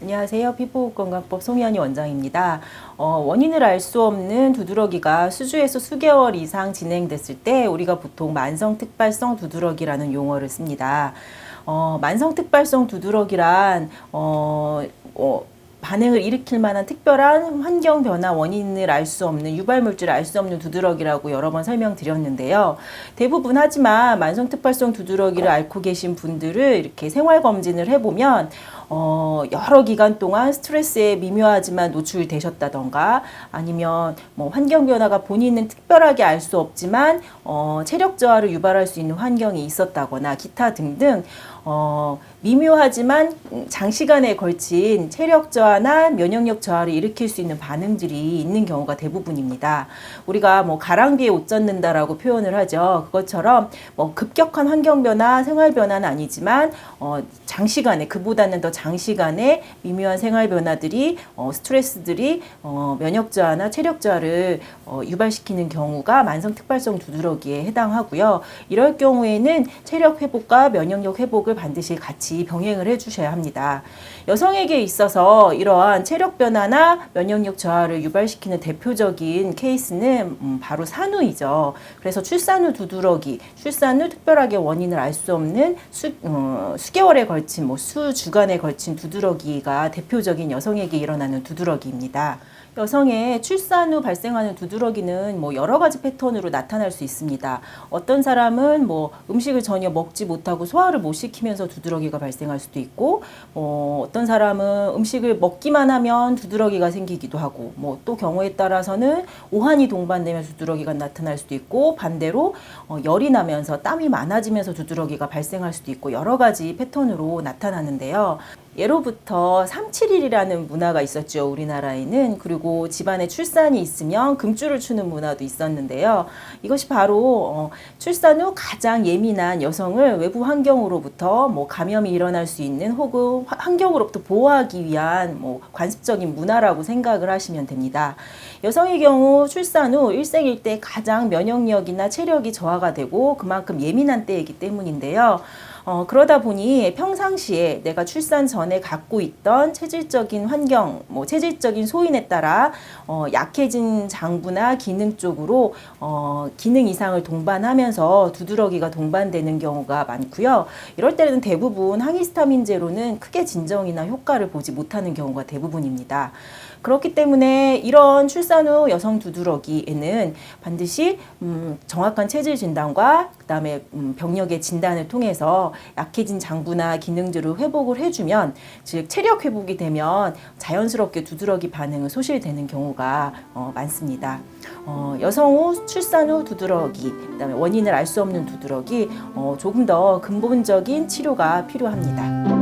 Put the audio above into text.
안녕하세요. 피부건강법 송희연이 원장입니다. 원인을 알 수 없는 두드러기가 수주에서 수개월 이상 진행됐을 때 우리가 보통 만성특발성 두드러기라는 용어를 씁니다. 만성특발성 두드러기란 반응을 일으킬 만한 특별한 환경 변화 원인을 알 수 없는 유발물질을 알 수 없는 두드러기라고 여러 번 설명드렸는데요. 대부분 하지만 만성특발성 두드러기를 앓고 계신 분들을 이렇게 생활검진을 해보면 여러 기간 동안 스트레스에 미묘하지만 노출되셨다던가 아니면 뭐 환경 변화가 본인은 특별하게 알 수 없지만 체력 저하를 유발할 수 있는 환경이 있었다거나 기타 등등 미묘하지만 장시간에 걸친 체력 저하나 면역력 저하를 일으킬 수 있는 반응들이 있는 경우가 대부분입니다. 우리가 뭐 가랑비에 옷 젖는다라고 표현을 하죠. 그것처럼 뭐 급격한 환경 변화, 생활 변화는 아니지만 장시간에 그보다는 더 장시간에 미묘한 생활 변화들이 스트레스들이 면역 저하나 체력 저하를 유발시키는 경우가 만성특발성 두드러기에 해당하고요. 이럴 경우에는 체력 회복과 면역력 회복을 반드시 같이 병행을 해주셔야 합니다. 여성에게 있어서 이러한 체력 변화나 면역력 저하를 유발시키는 대표적인 케이스는 바로 산후이죠. 그래서 출산 후 두드러기, 출산 후 특별하게 원인을 알 수 없는 수개월에 걸친 수주간에 걸친 두드러기가 대표적인 여성에게 일어나는 두드러기입니다. 여성의 출산 후 발생하는 두드러기는 여러 가지 패턴으로 나타날 수 있습니다. 어떤 사람은 음식을 전혀 먹지 못하고 소화를 못 시키면서 두드러기가 발생할 수도 있고, 어떤 사람은 음식을 먹기만 하면 두드러기가 생기기도 하고, 또 경우에 따라서는 오한이 동반되면 두드러기가 나타날 수도 있고, 반대로 열이 나면서 땀이 많아지면서 두드러기가 발생할 수도 있고, 여러 가지 패턴으로 나타나는데요. 예로부터 371이라는 문화가 있었죠, 우리나라에는. 그리고 집안에 출산이 있으면 금줄을 추는 문화도 있었는데요. 이것이 바로 출산 후 가장 예민한 여성을 외부 환경으로부터 감염이 일어날 수 있는 혹은 환경으로부터 보호하기 위한 관습적인 문화라고 생각을 하시면 됩니다. 여성의 경우 출산 후 일생일 때 가장 면역력이나 체력이 저하가 되고 그만큼 예민한 때이기 때문인데요. 그러다 보니 평상시에 내가 출산 전에 갖고 있던 체질적인 환경, 체질적인 소인에 따라 약해진 장부나 기능 쪽으로 기능 이상을 동반하면서 두드러기가 동반되는 경우가 많고요. 이럴 때는 대부분 항히스타민제로는 크게 진정이나 효과를 보지 못하는 경우가 대부분입니다. 그렇기 때문에 이런 출산 후 여성 두드러기에는 반드시 정확한 체질 진단과 그다음에 병력의 진단을 통해서 약해진 장부나 기능들을 회복을 해주면, 즉 체력 회복이 되면 자연스럽게 두드러기 반응은 소실되는 경우가 많습니다. 여성 후 출산 후 두드러기, 그다음에 원인을 알 수 없는 두드러기, 조금 더 근본적인 치료가 필요합니다.